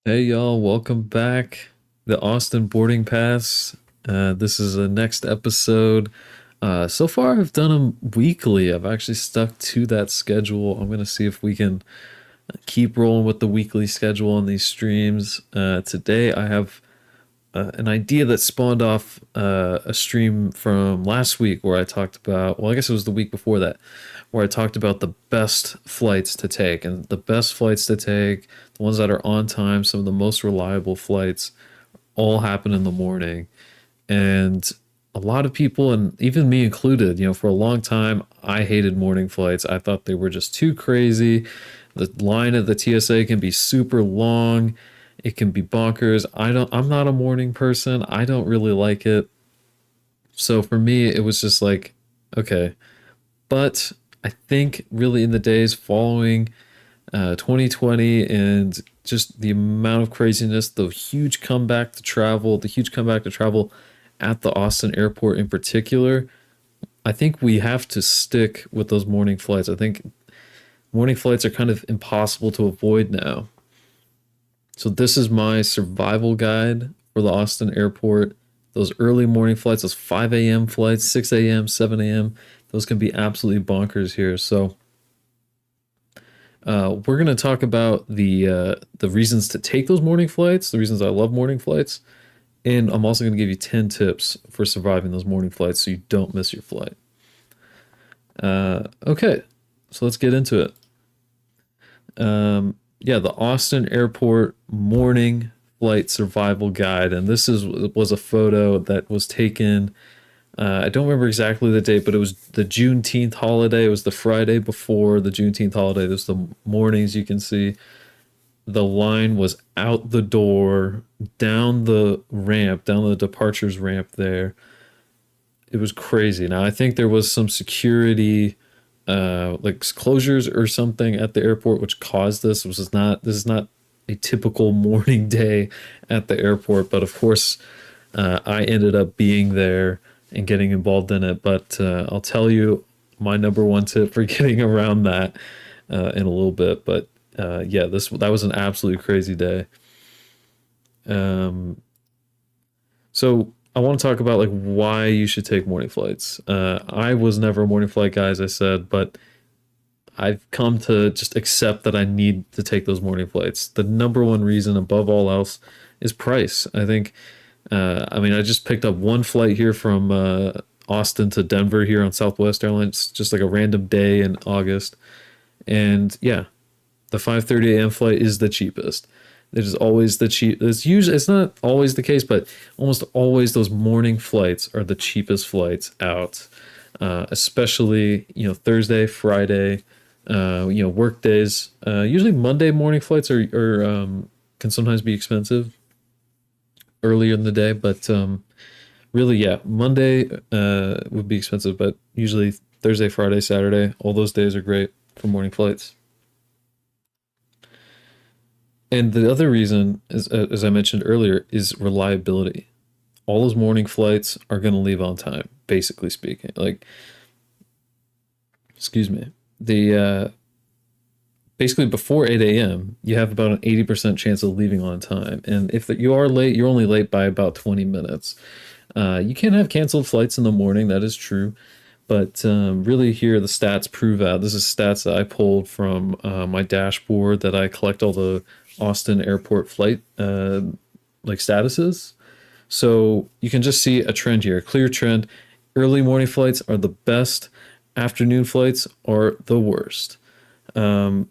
Hey y'all, welcome back. The Austin Boarding Pass. This is the next episode. So far, I've done them weekly. I've actually stuck to that schedule. I'm gonna see if we can keep rolling with the weekly schedule on these streams. Today, I have an idea that spawned off a stream from last week where I talked about, well, I guess it was the week before that, where I talked about the best flights to take. And the best flights to take, the ones that are on time, some of the most reliable flights, all happen in the morning. And a lot of people, and even me included, for a long time, I hated morning flights. I thought they were just too crazy. The line at the TSA can be super long. It can be bonkers. I'm not a morning person. I don't really like it. So for me, it was just like, okay. But I think really in the days following 2020 and just the amount of craziness, the huge comeback to travel at the Austin airport in particular, I think we have to stick with those morning flights. I think morning flights are kind of impossible to avoid now. So this is my survival guide for the Austin airport. Those early morning flights, those 5 a.m. flights, 6 a.m., 7 a.m., those can be absolutely bonkers here. So we're going to talk about the reasons to take those morning flights, the reasons I love morning flights, and I'm also going to give you 10 tips for surviving those morning flights so you don't miss your flight. Okay, so let's get into it. Yeah, the Austin Airport morning flight survival guide, and this is was a photo that was taken. I don't remember exactly the date, but it was the Juneteenth holiday. It was the Friday before the Juneteenth holiday. There's the mornings you can see. The line was out the door, down the ramp, down the departures ramp there. It was crazy. Now, I think there was some security like closures or something at the airport which caused this. This is not a typical morning day at the airport, but of course I ended up being there and getting involved in it. But I'll tell you my number one tip for getting around that in a little bit. But yeah, this that was an absolutely crazy day. Um, so I want to talk about like why you should take morning flights. I was never a morning flight guy, as I said, but I've come to just accept that I need to take those morning flights. The number one reason above all else is price. I think, I mean, I just picked up one flight here from Austin to Denver here on Southwest Airlines, just like a random day in August. And yeah, the 5:30 a.m. flight is the cheapest. It is always the cheap. It's not always the case, but almost always those morning flights are the cheapest flights out. Especially Thursday, Friday, work days. Usually Monday morning flights are can sometimes be expensive earlier in the day, but really, yeah, Monday would be expensive, but usually Thursday, Friday, Saturday, all those days are great for morning flights. And the other reason, as I mentioned earlier, is reliability. All those morning flights are going to leave on time, basically speaking. Like, excuse me, the basically before 8 a.m., you have about an 80% chance of leaving on time. And if you are late, you're only late by about 20 minutes. You can have canceled flights in the morning, that is true. But really, here the stats prove out. This is stats that I pulled from my dashboard that I collect all the Austin airport flight like statuses. So you can just see a trend here, a clear trend. Early morning flights are the best. Afternoon flights are the worst. Um,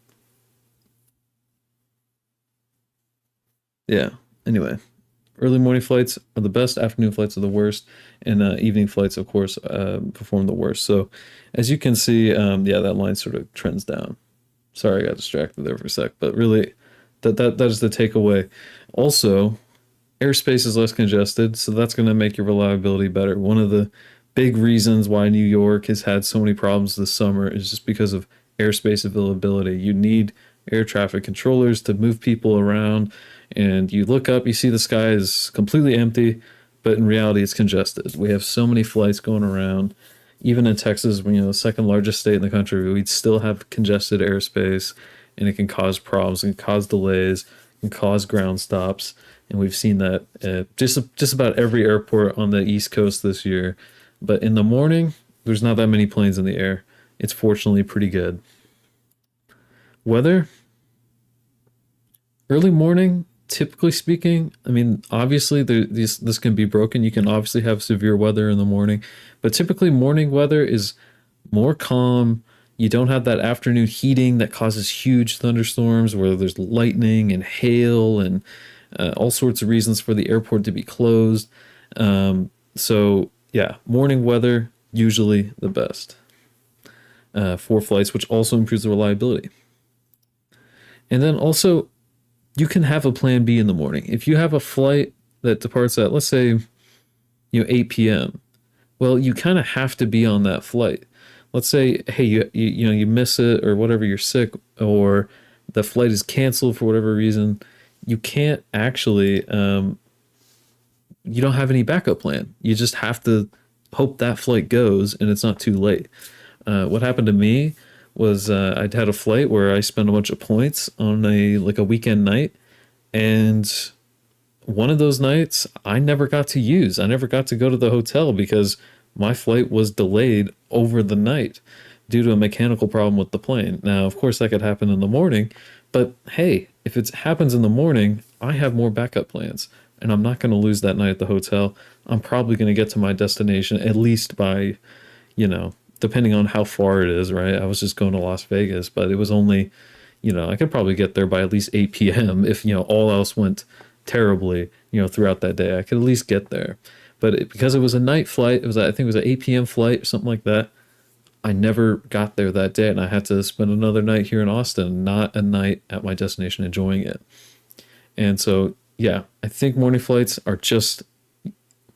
yeah. Anyway, early morning flights are the best. Afternoon flights are the worst, and evening flights, of course, perform the worst. So, as you can see, yeah, that line sort of trends down. Sorry, I got distracted there for a sec, but really, that is the takeaway. Also, airspace is less congested, so that's going to make your reliability better. One of the big reasons why New York has had so many problems this summer is just because of airspace availability. You need air traffic controllers to move people around, and you look up, you see the sky is completely empty, but in reality, it's congested. We have so many flights going around. Even in Texas, the second largest state in the country, we'd still have congested airspace, and it can cause problems and cause delays. can cause ground stops, and we've seen that at just about every airport on the East Coast this year. But in the morning, there's not that many planes in the air. It's fortunately pretty good. Weather, early morning, typically speaking, I mean, obviously this can be broken. You can obviously have severe weather in the morning, but typically morning weather is more calm. You don't have that afternoon heating that causes huge thunderstorms where there's lightning and hail and all sorts of reasons for the airport to be closed. So yeah, morning weather usually the best for flights, which also improves the reliability. And then also you can have a plan B in the morning. If you have a flight that departs at, let's say, 8 p.m., well, you kind of have to be on that flight. Let's say, hey, you miss it or whatever, you're sick or the flight is canceled for whatever reason. You can't actually, you don't have any backup plan. You just have to hope that flight goes and it's not too late. What happened to me was I'd had a flight where I spent a bunch of points on a weekend night, and one of those nights I never got to use. I never got to go to the hotel because my flight was delayed over the night due to a mechanical problem with the plane. Now, of course, that could happen in the morning, but hey, if it happens in the morning, I have more backup plans and I'm not going to lose that night at the hotel. I'm probably going to get to my destination at least by, depending on how far it is, right? I was just going to Las Vegas, but it was only, I could probably get there by at least 8 p.m. if, all else went terribly, throughout that day. I could at least get there. But because it was a night flight, I think it was an 8 p.m. flight or something like that. I never got there that day and I had to spend another night here in Austin, not a night at my destination enjoying it. And so, yeah, I think morning flights are just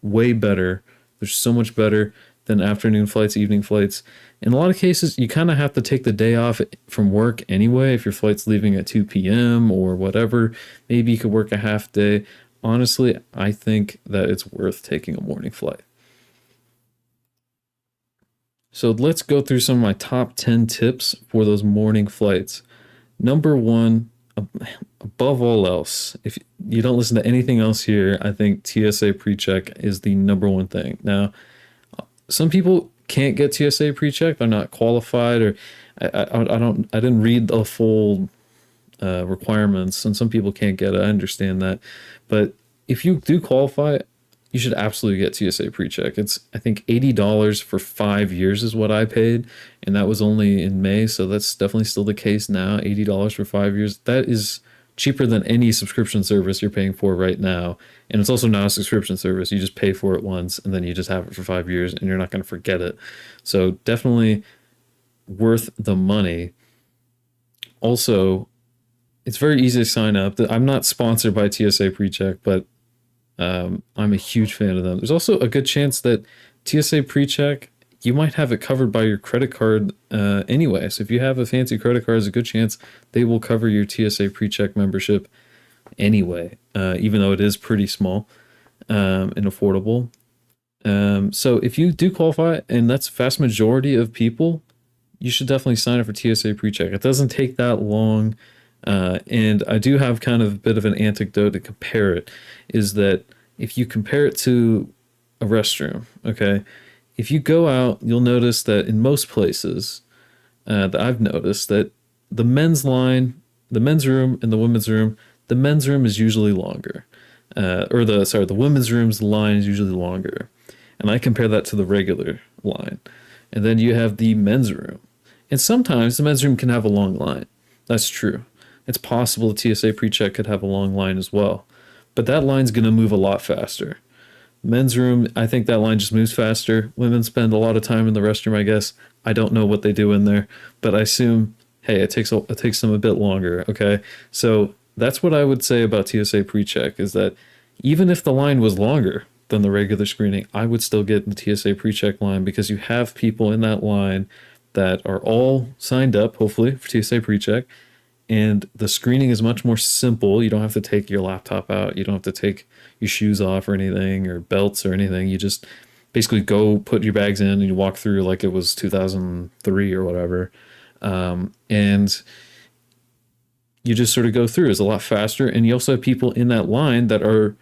way better. They're so much better than afternoon flights, evening flights. In a lot of cases, you kind of have to take the day off from work anyway. If your flight's leaving at 2 p.m. or whatever, maybe you could work a half day. Honestly, I think that it's worth taking a morning flight. So let's go through some of my top 10 tips for those morning flights. Number one, above all else, if you don't listen to anything else here, I think TSA PreCheck is the number one thing. Now, some people can't get TSA PreCheck; they're not qualified, or I didn't read the full requirements, and some people can't get it. I understand that, but if you do qualify, you should absolutely get TSA PreCheck. It's, I think, $80 for 5 years is what I paid, and that was only in May, so that's definitely still the case now. $80 for 5 years. That is cheaper than any subscription service you're paying for right now. And it's also not a subscription service. You just pay for it once and then you just have it for 5 years and you're not going to forget it. So definitely worth the money. Also, it's very easy to sign up. I'm not sponsored by TSA PreCheck, but I'm a huge fan of them. There's also a good chance that TSA PreCheck, you might have it covered by your credit card anyway. So if you have a fancy credit card, there's a good chance they will cover your TSA PreCheck membership anyway, even though it is pretty small and affordable. So if you do qualify, and that's vast majority of people, you should definitely sign up for TSA PreCheck. It doesn't take that long. And I do have kind of a bit of an anecdote to compare it, is that if you compare it to a restroom, okay, if you go out, you'll notice that in most places that I've noticed that the men's line, the men's room and the women's room, the men's room is usually longer. The women's room's line is usually longer. And I compare that to the regular line. And then you have the men's room. And sometimes the men's room can have a long line. That's true. It's possible the TSA PreCheck could have a long line as well. But that line's going to move a lot faster. Men's room, I think that line just moves faster. Women spend a lot of time in the restroom, I guess. I don't know what they do in there, but I assume, hey, it takes them a bit longer, okay? So that's what I would say about TSA PreCheck, is that even if the line was longer than the regular screening, I would still get the TSA PreCheck line because you have people in that line that are all signed up, hopefully, for TSA PreCheck. And the screening is much more simple. You don't have to take your laptop out. You don't have to take your shoes off or anything, or belts or anything. You just basically go put your bags in and you walk through like it was 2003 or whatever. And you just sort of go through. It's a lot faster, and you also have people in that line that are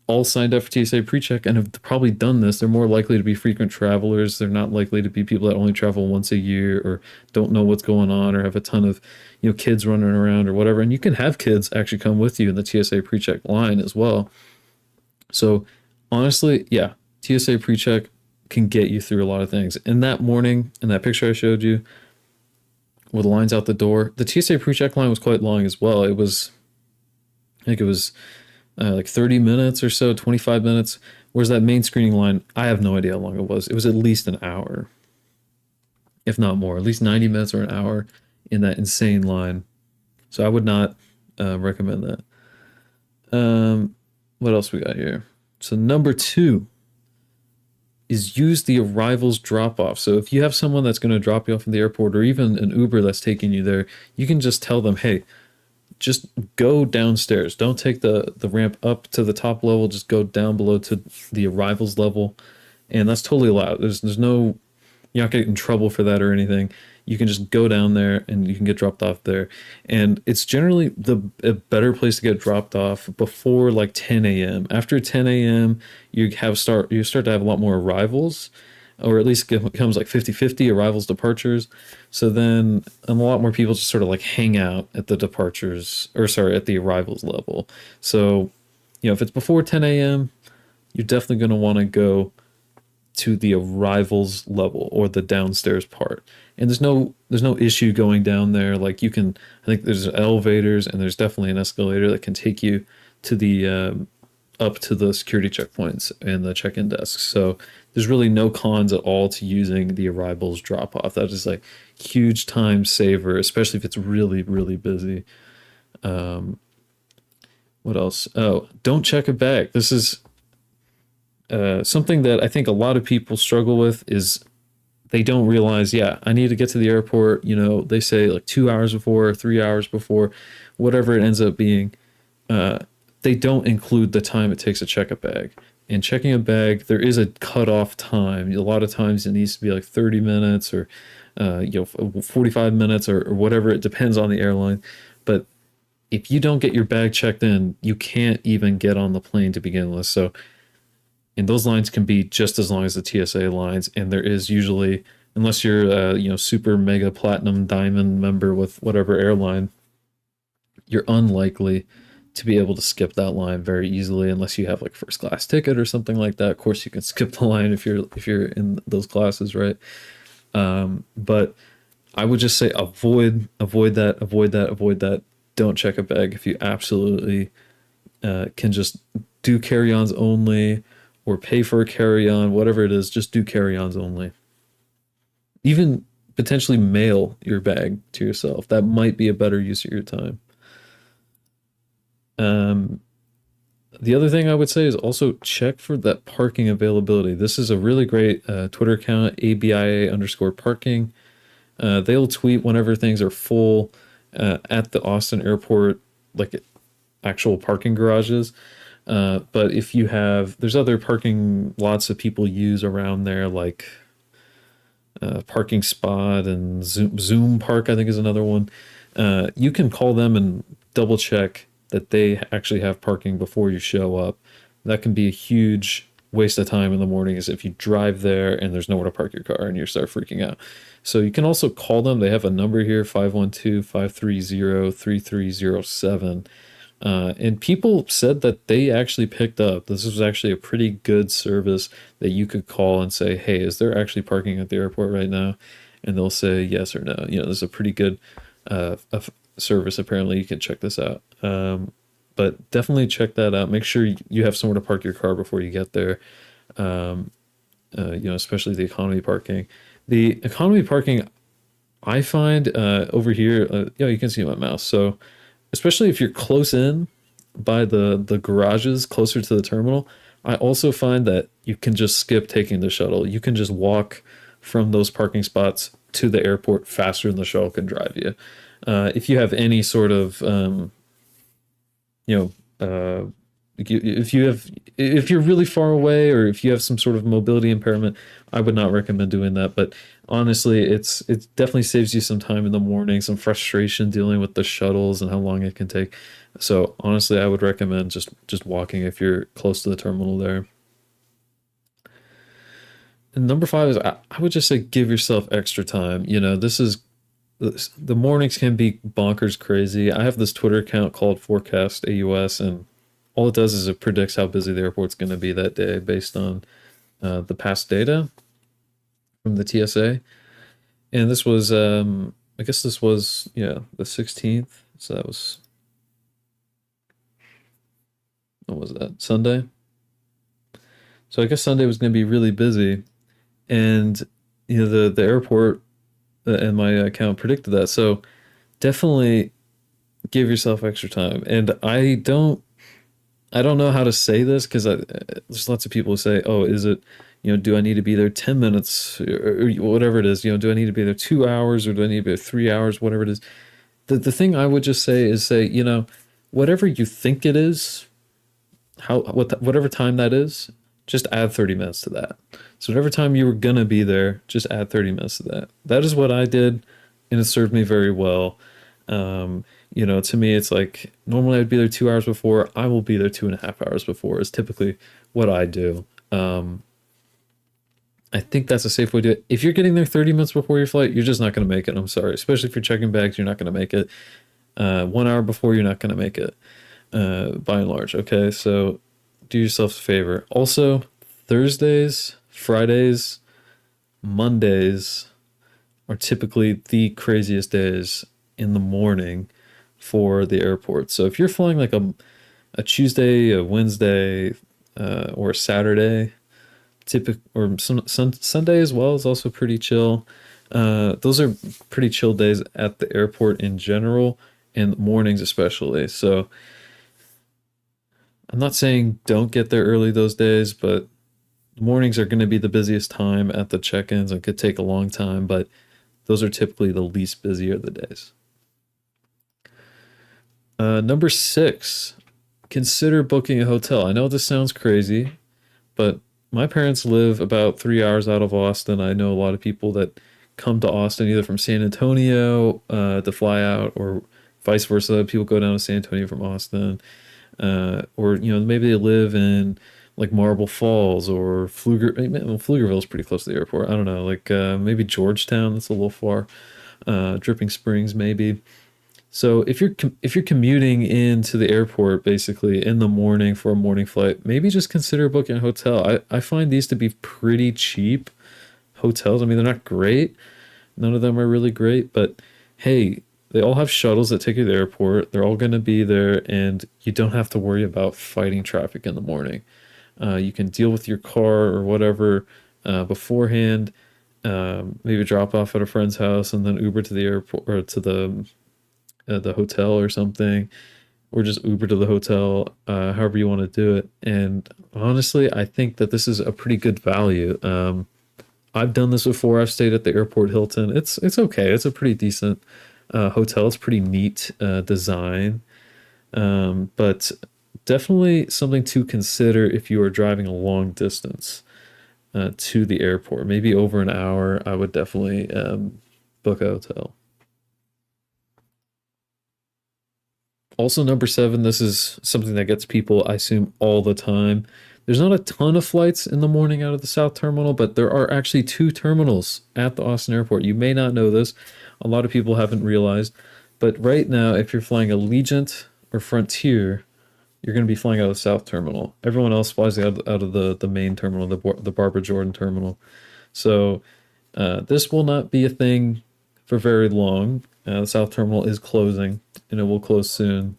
all signed up for TSA PreCheck and have probably done this. They're more likely to be frequent travelers. They're not likely to be people that only travel once a year or don't know what's going on or have a ton of, kids running around or whatever. And you can have kids actually come with you in the TSA PreCheck line as well. So honestly, yeah, TSA PreCheck can get you through a lot of things. In that morning, in that picture I showed you, with the lines out the door, the TSA PreCheck line was quite long as well. I think it was like 30 minutes or so, 25 minutes. Whereas that main screening line, I have no idea how long it was. It was at least an hour, if not more, at least 90 minutes or an hour in that insane line. So I would not recommend that. What else we got here? So number 2 is use the arrivals drop off. So if you have someone that's going to drop you off at the airport or even an Uber that's taking you there, you can just tell them, hey, just go downstairs. Don't take the ramp up to the top level. Just go down below to the arrivals level. And that's totally allowed. There's no, you're not getting in trouble for that or anything. You can just go down there and you can get dropped off there. And it's generally a better place to get dropped off before like 10 a.m. After 10 a.m., you start to have a lot more arrivals, or at least it becomes like 50-50 arrivals, departures. So then a lot more people just sort of like hang out at the departures, or sorry, at the arrivals level. So, if it's before 10 a.m., you're definitely going to want to go to the arrivals level or the downstairs part. And there's no issue going down there. Like I think there's elevators and there's definitely an escalator that can take you to the up to the security checkpoints and the check-in desks. So there's really no cons at all to using the arrivals drop off. That is like huge time saver, especially if it's really, really busy. What else? Oh, don't check a bag. This is something that I think a lot of people struggle with. Is they don't realize, I need to get to the airport. They say like 2 hours before, 3 hours before, whatever it ends up being. They don't include the time it takes to check a bag. And checking a bag, there is a cutoff time. A lot of times it needs to be like 30 minutes or 45 minutes or whatever. It depends on the airline. But if you don't get your bag checked in, you can't even get on the plane to begin with. So, and those lines can be just as long as the TSA lines. And there is usually, unless you're super mega platinum diamond member with whatever airline, you're unlikely to be able to skip that line very easily unless you have like first class ticket or something like that. Of course, you can skip the line if you're in those classes, right? But I would just say avoid that. Don't check a bag if you absolutely can just do carry-ons only or pay for a carry-on, whatever it is, just do carry-ons only. Even potentially mail your bag to yourself. That might be a better use of your time. The other thing I would say is also check for that parking availability. This is a really great Twitter account, ABIA_parking. They'll tweet whenever things are full at the Austin airport, like actual parking garages. But if you there's other parking lots that people use around there, like Parking Spot and Zoom Park, I think is another one. You can call them and double check that they actually have parking before you show up. That can be a huge waste of time in the morning, is if you drive there and there's nowhere to park your car and you start freaking out. So you can also call them. They have a number here, 512-530-3307. And people said that they actually picked up. This was actually a pretty good service that you could call and say, hey, is there actually parking at the airport right now? And they'll say yes or no. There's a pretty good service. Apparently, you can check this out. But definitely check that out. Make sure you have somewhere to park your car before you get there. Especially the economy parking. The economy parking, I find over here, you can see my mouse. So especially if you're close in by the garages closer to the terminal, I also find that you can just skip taking the shuttle. You can just walk from those parking spots to the airport faster than the shuttle can drive you. If you have any sort of if you're really far away or if you have some sort of mobility impairment, I would not recommend doing that. But honestly, it definitely saves you some time in the morning, some frustration dealing with the shuttles and how long it can take. So honestly, I would recommend just walking if you're close to the terminal there. And number five is I would just say give yourself extra time. The mornings can be bonkers crazy. I have this Twitter account called Forecast AUS, and all it does is it predicts how busy the airport's going to be that day based on the past data from the TSA. And this was, I guess this was, yeah, the 16th. So that was, what was that? Sunday. So I guess Sunday was going to be really busy, and the airport and my account predicted that. So definitely give yourself extra time. And I don't know how to say this because there's lots of people who say, "Oh, is it, do I need to be there 10 minutes or whatever it is? Do I need to be there 2 hours or do I need to be there 3 hours? Whatever it is." The thing I would just say is say, whatever you think it is, whatever time that is, just add 30 minutes to that. So whatever time you were gonna be there, just add 30 minutes to that. That is what I did, and it served me very well. To me, it's like normally I'd be there 2 hours before. I will be there 2.5 hours before is typically what I do. I think that's a safe way to do it. If you're getting there 30 minutes before your flight, you're just not going to make it. I'm sorry. Especially if you're checking bags, you're not going to make it. 1 hour before, you're not going to make it, by and large. Okay, so do yourself a favor. Also, Thursdays, Fridays, Mondays are typically the craziest days in the morning for the airport. So if you're flying like a Tuesday, a Wednesday, or a Saturday, or Sunday as well is also pretty chill. Those are pretty chill days at the airport in general, and mornings especially. So I'm not saying don't get there early those days, but mornings are going to be the busiest time at the check-ins. It could take a long time, but those are typically the least busy of the days. Number six, consider booking a hotel. I know this sounds crazy, but my parents live about 3 hours out of Austin. I know a lot of people that come to Austin either from San Antonio to fly out, or vice versa. People go down to San Antonio from Austin, or maybe they live in like Marble Falls or Well, Pflugerville is pretty close to the airport. I don't know, like maybe Georgetown. That's a little far. Dripping Springs, maybe. So if you're commuting into the airport basically in the morning for a morning flight, maybe just consider booking a hotel. I find these to be pretty cheap hotels. I mean, they're not great. None of them are really great, but hey, they all have shuttles that take you to the airport. They're all going to be there, and you don't have to worry about fighting traffic in the morning. You can deal with your car or whatever beforehand. Maybe drop off at a friend's house and then Uber to the airport or to the hotel or something, or just Uber to the hotel, however you want to do it. And honestly, I think that this is a pretty good value. I've done this before. I've stayed at the Airport Hilton. It's okay. It's a pretty decent hotel. It's pretty neat design, but definitely something to consider if you are driving a long distance to the airport. Maybe over an hour. I would definitely book a hotel. Also, number seven, this is something that gets people, I assume, all the time. There's not a ton of flights in the morning out of the South Terminal, but there are actually two terminals at the Austin Airport. You may not know this. A lot of people haven't realized. But right now, if you're flying Allegiant or Frontier, you're going to be flying out of the South Terminal. Everyone else flies out of the main terminal, the Barbara Jordan Terminal. So this will not be a thing for very long. The South Terminal is closing, and it will close soon.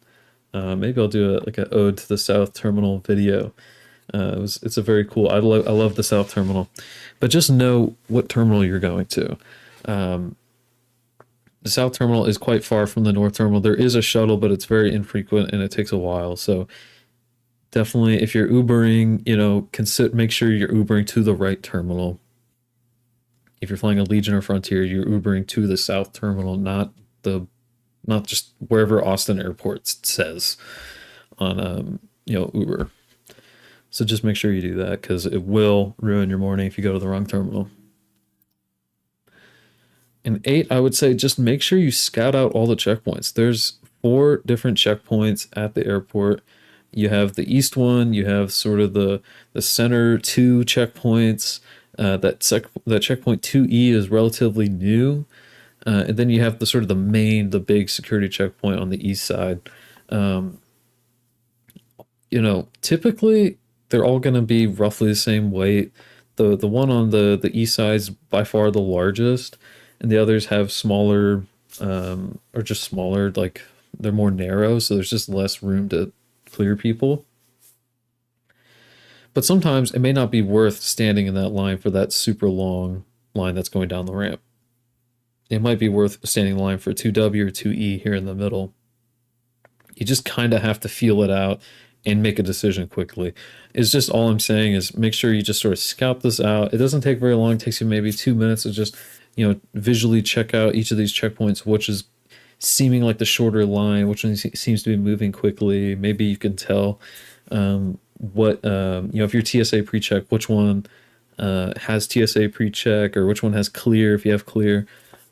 Maybe I'll do like an ode to the South Terminal video. It's a very cool. I love the South Terminal, but just know what terminal you're going to. The South Terminal is quite far from the North Terminal. There is a shuttle, but it's very infrequent and it takes a while. So definitely, if you're Ubering, make sure you're Ubering to the right terminal. If you're flying Allegiant or Frontier, you're Ubering to the South Terminal, not just wherever Austin Airport says on Uber. So just make sure you do that because it will ruin your morning if you go to the wrong terminal. And 8, I would say just make sure you scout out all the checkpoints. There's 4 different checkpoints at the airport. You have the east one, you have sort of the center 2 checkpoints. That checkpoint 2E is relatively new. And then you have the sort of the big security checkpoint on the east side. Um, Typically they're all going to be roughly the same weight. The one on the east side is by far the largest, and the others have smaller, or just smaller, like they're more narrow, so there's just less room to clear people. But sometimes it may not be worth standing in that line for that super long line that's going down the ramp. It might be worth standing in line for 2W or 2E here in the middle. You just kind of have to feel it out and make a decision quickly. It's just all I'm saying is make sure you just sort of scout this out. It doesn't take very long. It takes you maybe 2 minutes to just, visually check out each of these checkpoints, which is seeming like the shorter line, which one seems to be moving quickly. Maybe you can tell if you're TSA pre-check, which one has TSA pre-check or which one has clear if you have clear.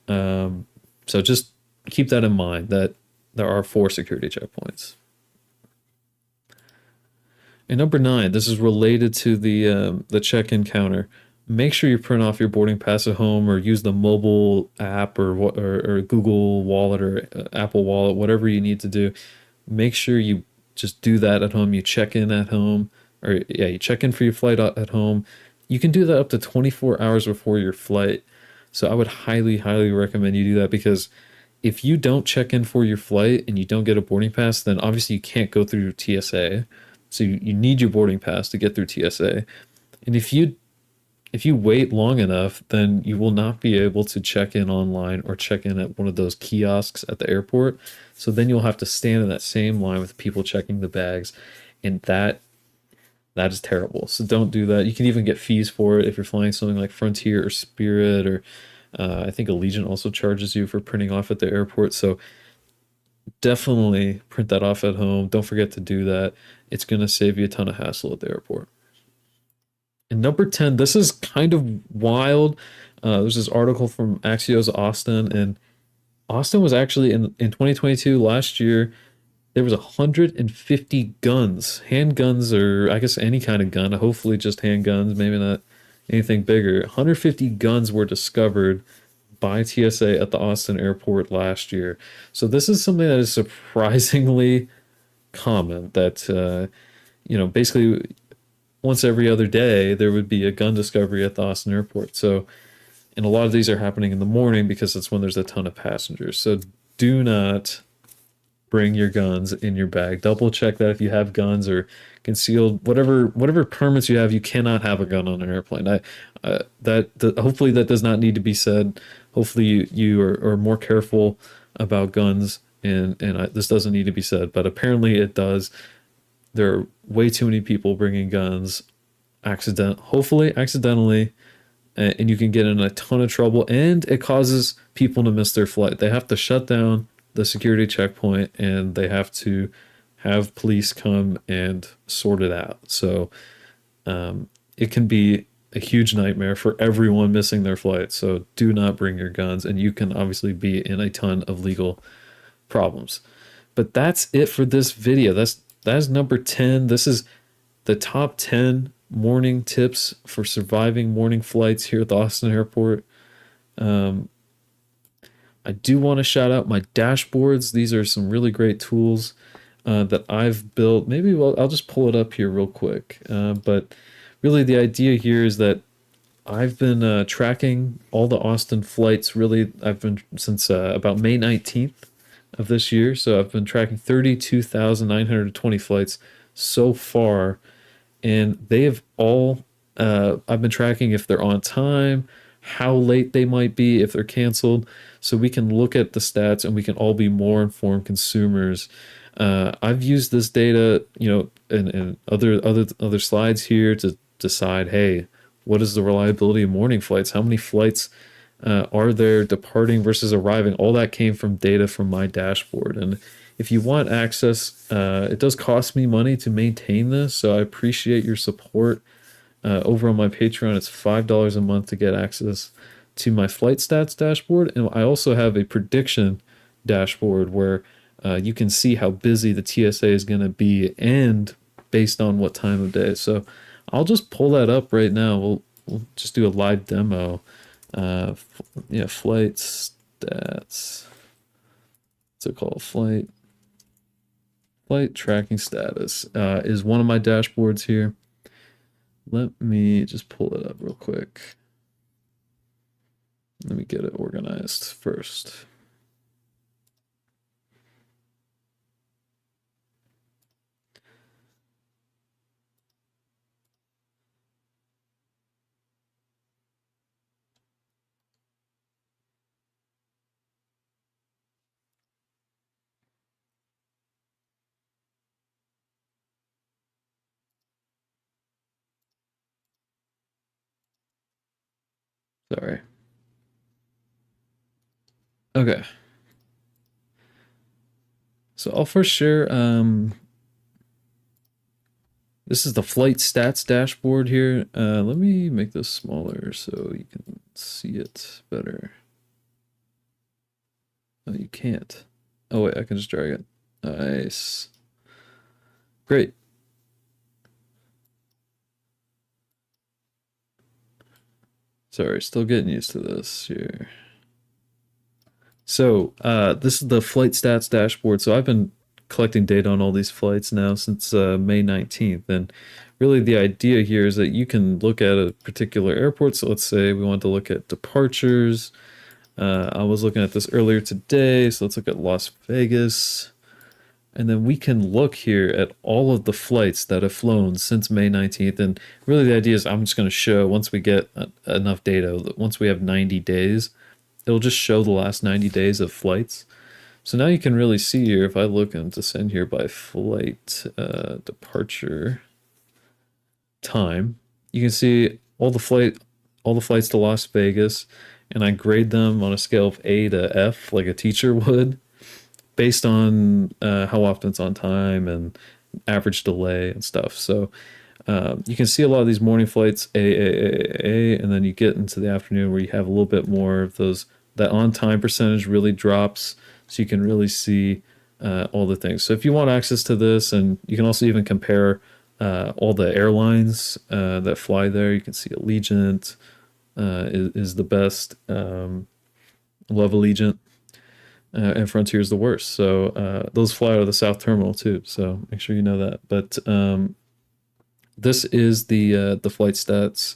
So just keep that in mind that there are 4 security checkpoints. And number 9, this is related to the check-in counter. Make sure you print off your boarding pass at home or use the mobile app or Google Wallet or Apple Wallet, whatever you need to do. Make sure you just do that at home. You check in at home, or yeah, you check in for your flight at home. You can do that up to 24 hours before your flight. So I would highly, highly recommend you do that because if you don't check in for your flight and you don't get a boarding pass, then obviously you can't go through TSA. So you need your boarding pass to get through TSA. And if you wait long enough, then you will not be able to check in online or check in at one of those kiosks at the airport. So then you'll have to stand in that same line with people checking the bags. And that is terrible. So don't do that. You can even get fees for it if you're flying something like Frontier or Spirit, or I think Allegiant also charges you for printing off at the airport. So definitely print that off at home. Don't forget to do that. It's going to save you a ton of hassle at the airport. And number 10, this is kind of wild. There's this article from Axios Austin, and Austin was actually in 2022, last year, there was 150 guns, handguns, or I guess any kind of gun, hopefully just handguns, maybe not anything bigger. 150 guns were discovered by TSA at the Austin airport last year. So this is something that is surprisingly common, that basically once every other day there would be a gun discovery at the Austin airport. So, and a lot of these are happening in the morning because that's when there's a ton of passengers. So do not bring your guns in your bag. Double check that if you have guns or concealed whatever permits you have. You cannot have a gun on an airplane. Hopefully that does not need to be said. Hopefully you are more careful about guns, and this doesn't need to be said, but apparently it does. There are way too many people bringing guns hopefully accidentally, and you can get in a ton of trouble, and it causes people to miss their flight. They have to shut down the security checkpoint and they have to have police come and sort it out. So it can be a huge nightmare for everyone missing their flight. So do not bring your guns, and you can obviously be in a ton of legal problems. But that's it for this video. That is number 10. This is the top 10 morning tips for surviving morning flights here at the Austin airport. I do want to shout out my dashboards. These are some really great tools that I've built. I'll just pull it up here real quick. But really the idea here is that I've been tracking all the Austin flights. Really, I've been since about May 19th of this year. So I've been tracking 32,920 flights so far. And they have all, I've been tracking if they're on time, how late they might be, if they're canceled. So we can look at the stats and we can all be more informed consumers. I've used this data, and other slides here to decide, hey, what is the reliability of morning flights? How many flights are there departing versus arriving? All that came from data from my dashboard. And if you want access, it does cost me money to maintain this, so I appreciate your support. Over on my Patreon, it's $5 a month to get access to my flight stats dashboard, and I also have a prediction dashboard where you can see how busy the TSA is going to be and based on what time of day. So I'll just pull that up right now. We'll just do a live demo. Yeah, flight stats. What's it called? Flight tracking status is one of my dashboards here. Let me just pull it up real quick. Let me get it organized first. Sorry. Okay. So I'll first share, this is the flight stats dashboard here. Let me make this smaller so you can see it better. Oh, you can't. Oh wait, I can just drag it. Nice. Great. Sorry, still getting used to this here. So, this is the flight stats dashboard. So I've been collecting data on all these flights now since May 19th. And really the idea here is that you can look at a particular airport. So let's say we want to look at departures. I was looking at this earlier today. So let's look at Las Vegas. And then we can look here at all of the flights that have flown since May 19th. And really the idea is I'm just going to show once we get enough data, once we have 90 days, it'll just show the last 90 days of flights. So now you can really see here, if I look into send here by flight departure time, you can see all the flights to Las Vegas, and I grade them on a scale of A to F like a teacher would, based on how often it's on time and average delay and stuff. So you can see a lot of these morning flights, and then you get into the afternoon where you have a little bit more of those, that on time percentage really drops, so you can really see all the things. So if you want access to this, and you can also even compare all the airlines that fly there, you can see Allegiant is the best. Love Allegiant. And Frontier is the worst. So those fly out of the South Terminal too. So make sure you know that. But this is the flight stats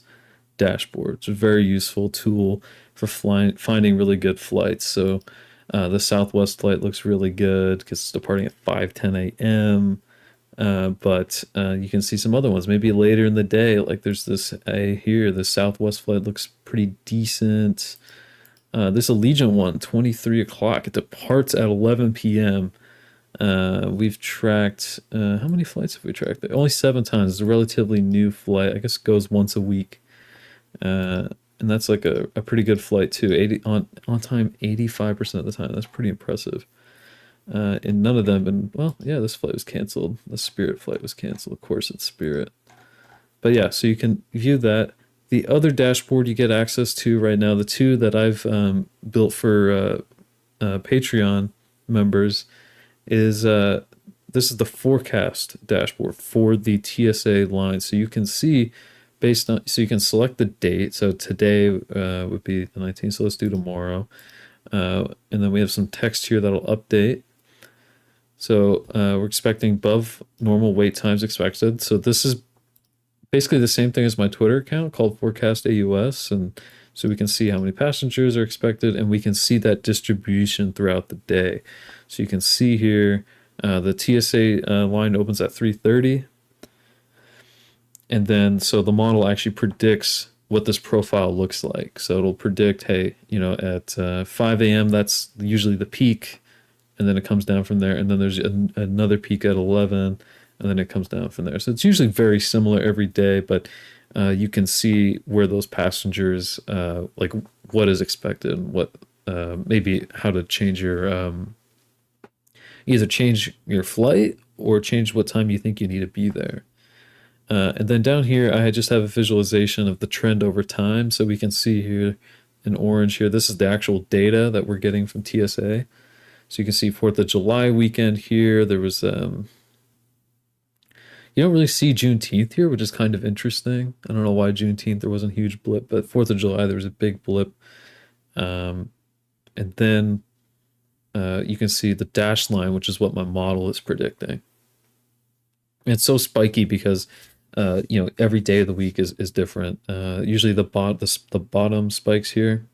dashboard. It's a very useful tool for finding really good flights. So the Southwest flight looks really good because it's departing at 5:10 a.m. But you can see some other ones maybe later in the day. Like there's this here, the Southwest flight looks pretty decent. This Allegiant one, 23 o'clock. It departs at 11 p.m. We've tracked, how many flights have we tracked? Only 7 times. It's a relatively new flight. I guess it goes once a week. And that's like a pretty good flight too. 80 on time 85% of the time. That's pretty impressive. And none of them been, well, yeah, this flight was canceled. The Spirit flight was canceled. Of course, it's Spirit. But yeah, so you can view that. The other dashboard you get access to right now, the two that I've built for Patreon members, is this is the forecast dashboard for the TSA line. So you can see based on, so you can select the date. So today would be the 19th. So let's do tomorrow. And then we have some text here that'll update. So we're expecting above normal wait times expected. So this is basically the same thing as my Twitter account called Forecast AUS. And so we can see how many passengers are expected, and we can see that distribution throughout the day. So you can see here, the TSA line opens at 3:30. And then, so the model actually predicts what this profile looks like. So it'll predict, hey, at 5 a.m., that's usually the peak. And then it comes down from there. And then there's another peak at 11. And then it comes down from there. So it's usually very similar every day, but you can see where those passengers, like what is expected and what maybe how to change either change your flight or change what time you think you need to be there. And then down here, I just have a visualization of the trend over time. So we can see here in orange here, this is the actual data that we're getting from TSA. So you can see 4th of July weekend here, there was, you don't really see Juneteenth here, which is kind of interesting. I don't know why Juneteenth there wasn't a huge blip, but 4th of July there was a big blip. And then you can see the dashed line, which is what my model is predicting. It's so spiky because every day of the week is different. Usually the bottom spikes here.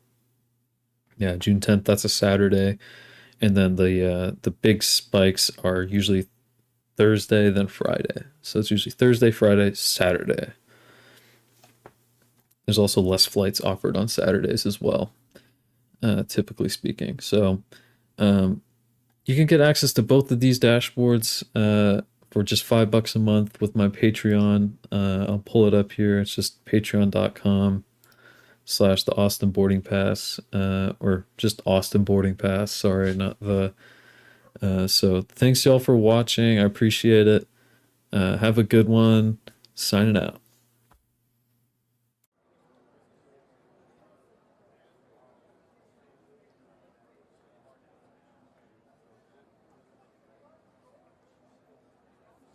Yeah, June 10th, that's a Saturday, and then the big spikes are usually Thursday, then Friday. So it's usually Thursday, Friday, Saturday. There's also less flights offered on Saturdays as well, typically speaking. So you can get access to both of these dashboards for just $5 a month with my Patreon. I'll pull it up here. It's just patreon.com/the Austin Boarding Pass, or just Austin Boarding Pass. Sorry, not the. So thanks y'all for watching. I appreciate it. Have a good one. Signing out.